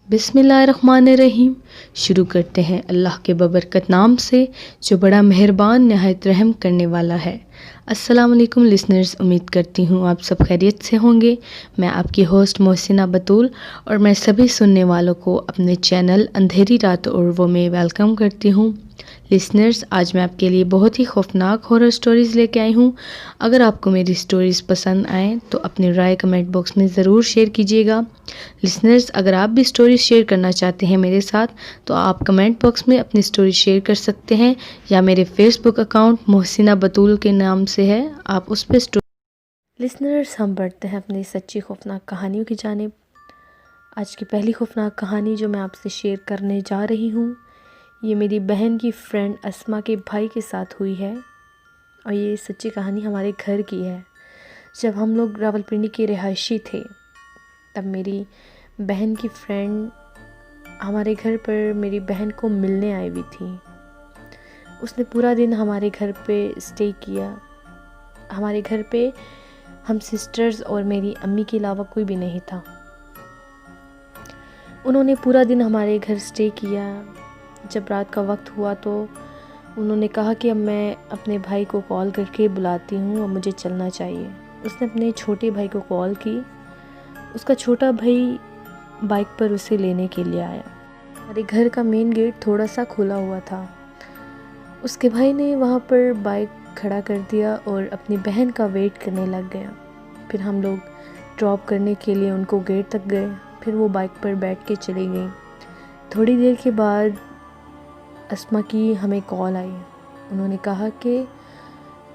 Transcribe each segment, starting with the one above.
बिस्मिल्लाहिर्रहमानिर्रहीम। शुरू करते हैं अल्लाह के बबरकत नाम से जो बड़ा मेहरबान नहायत रहम करने वाला है। अस्सलाम वालेकुम लिसनर्स, उम्मीद करती हूँ आप सब खैरियत से होंगे। मैं आपकी होस्ट मोहसिना बतूल और मैं सभी सुनने वालों को अपने चैनल अंधेरी रात और वो में वेलकम करती हूँ। लिसनर्स, आज मैं आपके लिए बहुत ही खौफनाक हॉरर स्टोरीज़ लेके आई हूँ। अगर आपको मेरी स्टोरीज़ पसंद आएँ तो अपनी राय कमेंट बॉक्स में ज़रूर शेयर कीजिएगा। लिसनर्स, अगर आप भी स्टोरी शेयर करना चाहते हैं मेरे साथ तो आप कमेंट बॉक्स में अपनी स्टोरी शेयर कर सकते हैं या मेरे फेसबुक अकाउंट मोहसिना बतूल के नाम से है, आप उस पर स्टोरी। लिसनर्स, हम बढ़ते हैं अपनी सच्ची खौफनाक कहानियों की जानिब। आज की पहली खौफनाक कहानी जो मैं आपसे शेयर करने जा रही हूँ, ये मेरी बहन की फ्रेंड अस्मा के भाई के साथ हुई है और ये सच्ची कहानी हमारे घर की है। जब हम लोग रावलपिंडी के रिहायशी थे तब मेरी बहन की फ्रेंड हमारे घर पर मेरी बहन को मिलने आई हुई थी। उसने पूरा दिन हमारे घर पे स्टे किया। हमारे घर पे हम सिस्टर्स और मेरी अम्मी के अलावा कोई भी नहीं था। उन्होंने पूरा दिन हमारे घर स्टे किया। जब रात का वक्त हुआ तो उन्होंने कहा कि अब मैं अपने भाई को कॉल करके बुलाती हूँ और मुझे चलना चाहिए। उसने अपने छोटे भाई को कॉल की। उसका छोटा भाई बाइक पर उसे लेने के लिए आया। हमारे घर का मेन गेट थोड़ा सा खुला हुआ था। उसके भाई ने वहाँ पर बाइक खड़ा कर दिया और अपनी बहन का वेट करने लग गया। फिर हम लोग ड्रॉप करने के लिए उनको गेट तक गए। फिर वो बाइक पर बैठ के चली गई। थोड़ी देर के बाद अस्मा की हमें कॉल आई। उन्होंने कहा कि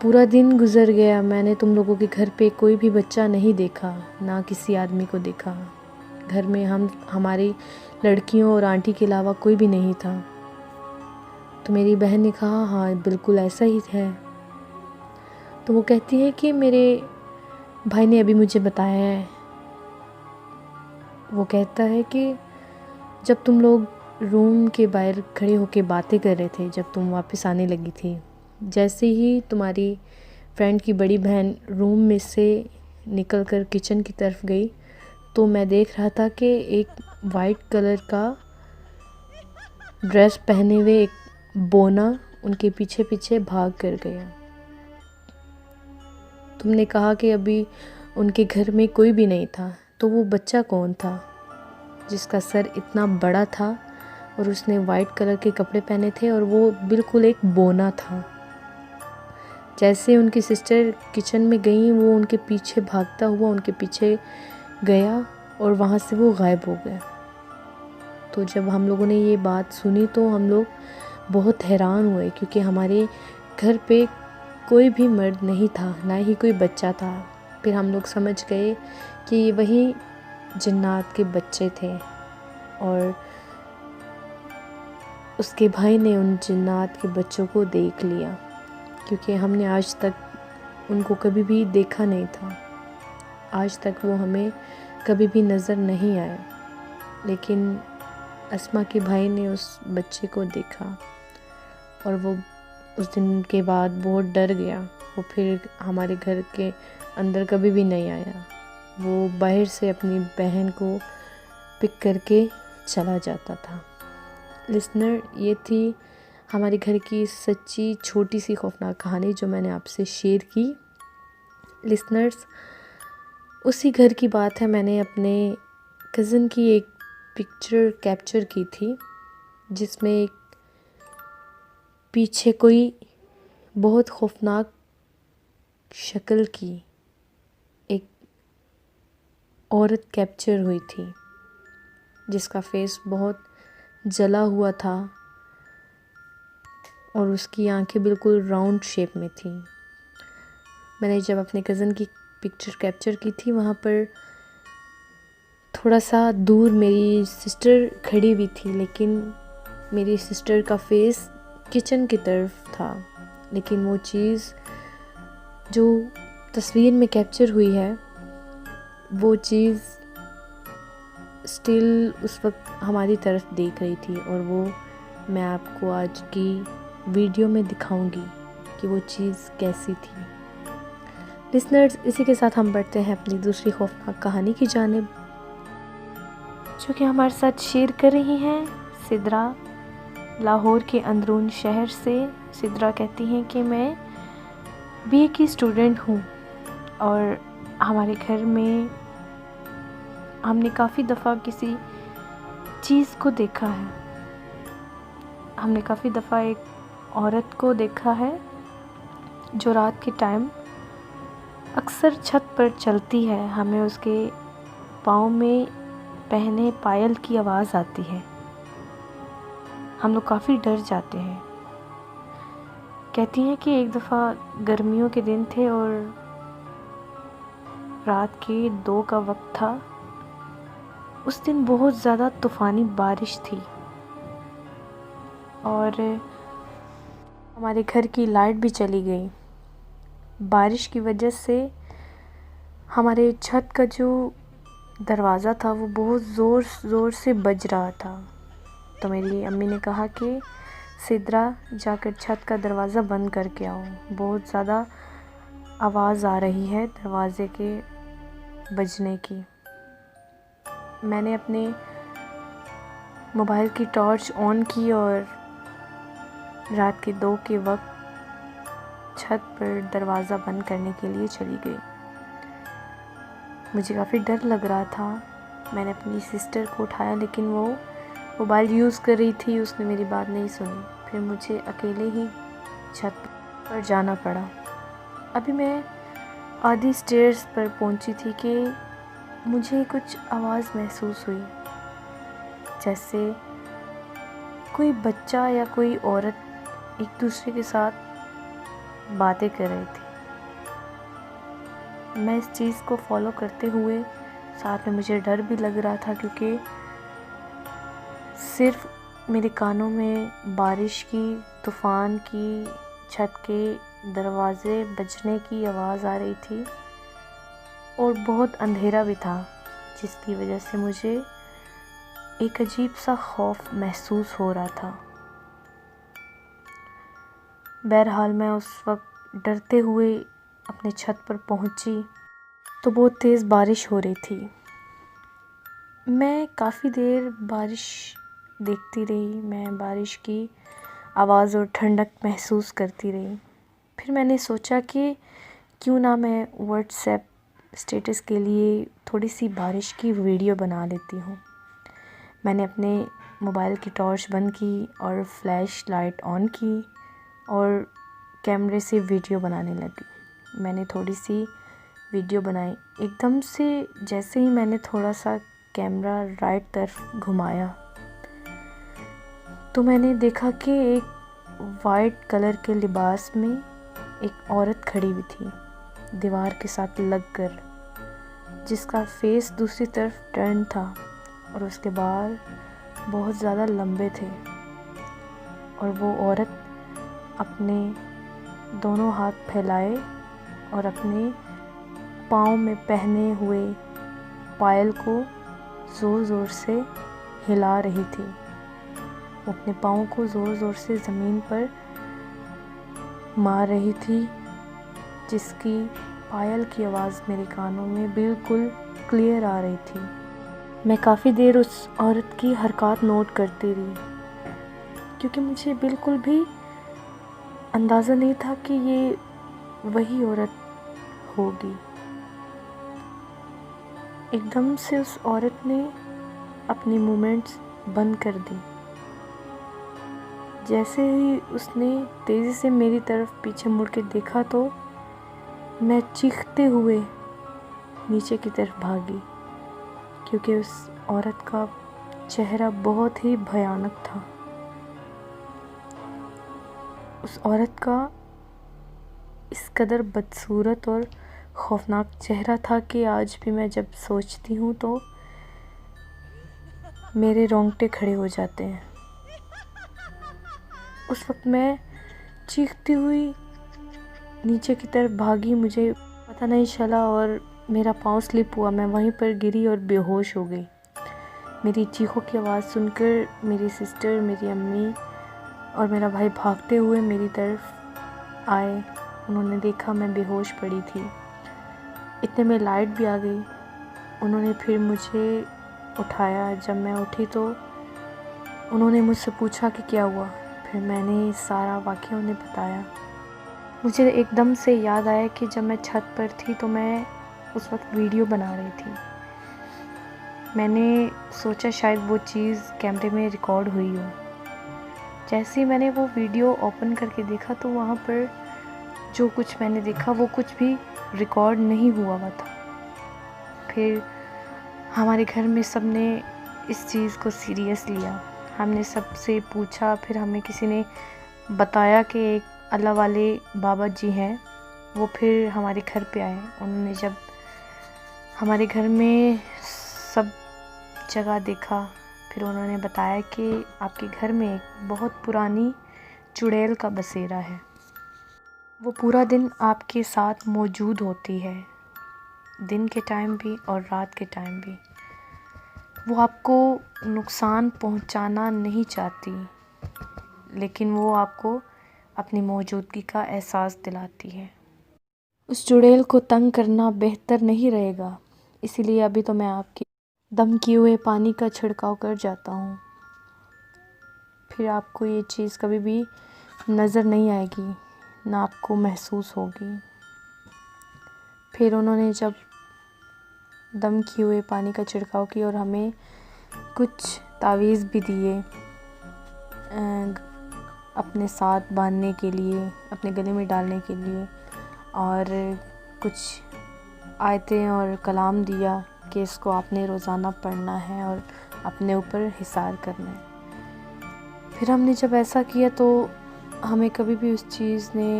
पूरा दिन गुजर गया, मैंने तुम लोगों के घर पे कोई भी बच्चा नहीं देखा, ना किसी आदमी को देखा। घर में हमारी लड़कियों और आंटी के अलावा कोई भी नहीं था। तो मेरी बहन ने कहा हाँ बिल्कुल ऐसा ही है। तो वो कहती है कि मेरे भाई ने अभी मुझे बताया है। वो कहता है कि जब तुम लोग रूम के बाहर खड़े होकर बातें कर रहे थे, जब तुम वापस आने लगी थी, जैसे ही तुम्हारी फ्रेंड की बड़ी बहन रूम में से निकलकर किचन की तरफ गई तो मैं देख रहा था कि एक वाइट कलर का ड्रेस पहने हुए एक बोना उनके पीछे पीछे भाग कर गया। तुमने कहा कि अभी उनके घर में कोई भी नहीं था, तो वो बच्चा कौन था जिसका सर इतना बड़ा था और उसने वाइट कलर के कपड़े पहने थे और वो बिल्कुल एक बोना था। जैसे उनकी सिस्टर किचन में गई, वो उनके पीछे भागता हुआ उनके पीछे गया और वहाँ से वो गायब हो गया। तो जब हम लोगों ने ये बात सुनी तो हम लोग बहुत हैरान हुए, क्योंकि हमारे घर पे कोई भी मर्द नहीं था, ना ही कोई बच्चा था। फिर हम लोग समझ गए कि ये वही जिन्नात के बच्चे थे और उसके भाई ने उन जिन्नात के बच्चों को देख लिया, क्योंकि हमने आज तक उनको कभी भी देखा नहीं था। आज तक वो हमें कभी भी नज़र नहीं आया, लेकिन अस्मा के भाई ने उस बच्चे को देखा और वो उस दिन के बाद बहुत डर गया। वो फिर हमारे घर के अंदर कभी भी नहीं आया। वो बाहर से अपनी बहन को पिक करके चला जाता था। लिसनर, ये थी हमारे घर की सच्ची छोटी सी खौफनाक कहानी जो मैंने आपसे शेयर की। लिसनर्स, उसी घर की बात है, मैंने अपने कज़न की एक पिक्चर कैप्चर की थी जिसमें एक पीछे कोई बहुत खौफनाक शक्ल की एक औरत कैप्चर हुई थी जिसका फेस बहुत जला हुआ था और उसकी आंखें बिल्कुल राउंड शेप में थी। मैंने जब अपने कज़न की पिक्चर कैप्चर की थी, वहाँ पर थोड़ा सा दूर मेरी सिस्टर खड़ी हुई थी, लेकिन मेरी सिस्टर का फेस किचन की तरफ था। लेकिन वो चीज़ जो तस्वीर में कैप्चर हुई है, वो चीज़ स्टिल उस वक्त हमारी तरफ देख रही थी और वो मैं आपको आज की वीडियो में दिखाऊंगी कि वो चीज़ कैसी थी। लिसनर्स, इसी के साथ हम बढ़ते हैं अपनी दूसरी खौफनाक कहानी की जानिब। जो कि हमारे साथ शेयर कर रही हैं सिद्रा, लाहौर के अंदरून शहर से। सिद्रा कहती हैं कि मैं बीए की स्टूडेंट हूँ और हमारे घर में हमने काफ़ी दफ़ा किसी चीज़ को देखा है। हमने काफ़ी दफ़ा एक औरत को देखा है जो रात के टाइम अक्सर छत पर चलती है। हमें उसके पाँव में पहने पायल की आवाज़ आती है। हम लोग काफ़ी डर जाते हैं। कहती हैं कि एक दफ़ा गर्मियों के दिन थे और रात के 2 का वक्त था। उस दिन बहुत ज़्यादा तूफ़ानी बारिश थी और हमारे घर की लाइट भी चली गई। बारिश की वजह से हमारे छत का जो दरवाज़ा था वो बहुत ज़ोर से बज रहा था। तो मेरी अम्मी ने कहा कि सिद्रा जाकर छत का दरवाज़ा बंद करके आओ, बहुत ज़्यादा आवाज़ आ रही है दरवाज़े के बजने की। मैंने अपने मोबाइल की टॉर्च ऑन की और रात के 2 के वक्त छत पर दरवाज़ा बंद करने के लिए चली गई। मुझे काफ़ी डर लग रहा था। मैंने अपनी सिस्टर को उठाया लेकिन वो मोबाइल यूज़ कर रही थी, उसने मेरी बात नहीं सुनी। फिर मुझे अकेले ही छत पर जाना पड़ा। अभी मैं आधी स्टेयर्स पर पहुंची थी कि मुझे कुछ आवाज़ महसूस हुई, जैसे कोई बच्चा या कोई औरत एक दूसरे के साथ बातें कर रही थी। मैं इस चीज़ को फॉलो करते हुए साथ में मुझे डर भी लग रहा था क्योंकि सिर्फ मेरे कानों में बारिश की, तूफ़ान की, छत के दरवाज़े बजने की आवाज़ आ रही थी और बहुत अंधेरा भी था, जिसकी वजह से मुझे एक अजीब सा खौफ महसूस हो रहा था। बहरहाल मैं उस वक्त डरते हुए अपने छत पर पहुंची तो बहुत तेज़ बारिश हो रही थी। मैं काफ़ी देर बारिश देखती रही, मैं बारिश की आवाज़ और ठंडक महसूस करती रही। फिर मैंने सोचा कि क्यों ना मैं व्हाट्सएप स्टेटस के लिए थोड़ी सी बारिश की वीडियो बना लेती हूँ। मैंने अपने मोबाइल की टॉर्च बंद की और फ्लैश लाइट ऑन की और कैमरे से वीडियो बनाने लगी। मैंने थोड़ी सी वीडियो बनाई। एकदम से जैसे ही मैंने थोड़ा सा कैमरा राइट तरफ घुमाया तो मैंने देखा कि एक वाइट कलर के लिबास में एक औरत खड़ी हुई थी, दीवार के साथ लगकर, जिसका फेस दूसरी तरफ टर्न था और उसके बाल बहुत ज़्यादा लंबे थे। और वो औरत अपने दोनों हाथ फैलाए और अपने पाँव में पहने हुए पायल को ज़ोर ज़ोर से हिला रही थी। वो अपने पाँव को ज़ोर ज़ोर से ज़मीन पर मार रही थी, जिसकी पायल की आवाज़ मेरे कानों में बिल्कुल क्लियर आ रही थी। मैं काफ़ी देर उस औरत की हरकत नोट करती रही क्योंकि मुझे बिल्कुल भी अंदाज़ा नहीं था कि ये वही औरत होगी। एकदम से उस औरत ने अपनी मूवमेंट्स बंद कर दी। जैसे ही उसने तेज़ी से मेरी तरफ पीछे मुड़ के देखा तो मैं चीखते हुए नीचे की तरफ भागी क्योंकि उस औरत का चेहरा बहुत ही भयानक था। उस औरत का इस कदर बदसूरत और खौफनाक चेहरा था कि आज भी मैं जब सोचती हूँ तो मेरे रोंगटे खड़े हो जाते हैं। उस वक्त मैं चीखती हुई नीचे की तरफ भागी। मुझे पता नहीं चला और मेरा पाँव स्लिप हुआ। मैं वहीं पर गिरी और बेहोश हो गई। मेरी चीखों की आवाज़ सुनकर मेरी सिस्टर, मेरी अम्मी और मेरा भाई भागते हुए मेरी तरफ आए। उन्होंने देखा मैं बेहोश पड़ी थी। इतने में लाइट भी आ गई। उन्होंने फिर मुझे उठाया। जब मैं उठी तो उन्होंने मुझसे पूछा कि क्या हुआ। फिर मैंने सारा वाक़या उन्हें बताया। मुझे एकदम से याद आया कि जब मैं छत पर थी तो मैं उस वक्त वीडियो बना रही थी। मैंने सोचा शायद वो चीज़ कैमरे में रिकॉर्ड हुई हो। जैसे ही मैंने वो वीडियो ओपन करके देखा तो वहाँ पर जो कुछ मैंने देखा वो कुछ भी रिकॉर्ड नहीं हुआ था। फिर हमारे घर में सब ने इस चीज़ को सीरियस लिया। हमने सबसे पूछा, फिर हमें किसी ने बताया कि एक अल्लाह वाले बाबा जी हैं, वो फिर हमारे घर पे आए। उन्होंने जब हमारे घर में सब जगह देखा, फिर उन्होंने बताया कि आपके घर में एक बहुत पुरानी चुड़ैल का बसेरा है। वो पूरा दिन आपके साथ मौजूद होती है, दिन के टाइम भी और रात के टाइम भी। वो आपको नुकसान पहुंचाना नहीं चाहती, लेकिन वो आपको अपनी मौजूदगी का एहसास दिलाती है। उस चुड़ैल को तंग करना बेहतर नहीं रहेगा, इसीलिए अभी तो मैं आपकी दम किए हुए पानी का छिड़काव कर जाता हूँ। फिर आपको ये चीज़ कभी भी नज़र नहीं आएगी, ना आपको महसूस होगी। फिर उन्होंने जब दम किए हुए पानी का छिड़काव किया और हमें कुछ तावीज़ भी दिए अपने साथ बांधने के लिए, अपने गले में डालने के लिए, और कुछ आयतें और कलाम दिया कि इसको आपने रोज़ाना पढ़ना है और अपने ऊपर हिसार करना है। फिर हमने जब ऐसा किया तो हमें कभी भी उस चीज़ ने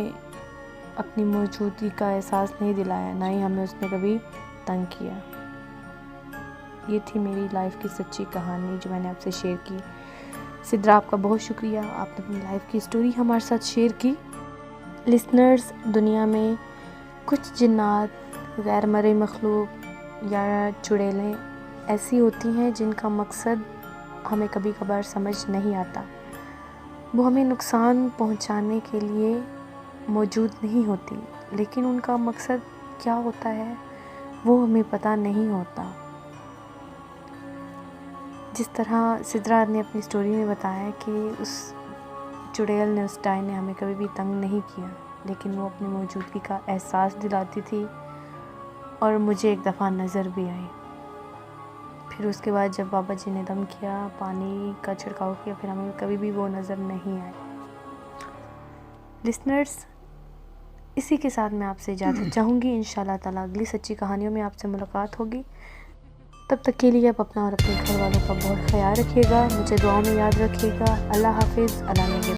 अपनी मौजूदगी का एहसास नहीं दिलाया, ना ही हमें उसने कभी तंग किया। ये थी मेरी लाइफ की सच्ची कहानी जो मैंने आपसे शेयर की। सिद्रा, आपका बहुत शुक्रिया, आपने अपनी लाइफ की स्टोरी हमारे साथ शेयर की। लिसनर्स, दुनिया में कुछ जिन्नात, गैर मरे मखलूक या चुड़ैलें ऐसी होती हैं जिनका मकसद हमें कभी कभार समझ नहीं आता। वो हमें नुकसान पहुंचाने के लिए मौजूद नहीं होती, लेकिन उनका मकसद क्या होता है वो हमें पता नहीं होता। जिस तरह सिद्रा ने अपनी स्टोरी में बताया कि उस चुड़ैल ने, उस डायन ने हमें कभी भी तंग नहीं किया, लेकिन वो अपनी मौजूदगी का एहसास दिलाती थी और मुझे एक दफ़ा नज़र भी आई। फिर उसके बाद जब बाबा जी ने दम किया, पानी का छिड़काव किया, फिर हमें कभी भी वो नज़र नहीं आई। लिसनर्स, इसी के साथ मैं आपसे इजाज़त चाहूँगी। इंशाल्लाह ताला अगली सच्ची कहानियों में आपसे मुलाकात होगी। तब तक के लिए आप अपना और अपने घर वालों का बहुत ख्याल रखिएगा। मुझे दुआओं में याद रखिएगा। अल्लाह हाफिज़। अल्लाह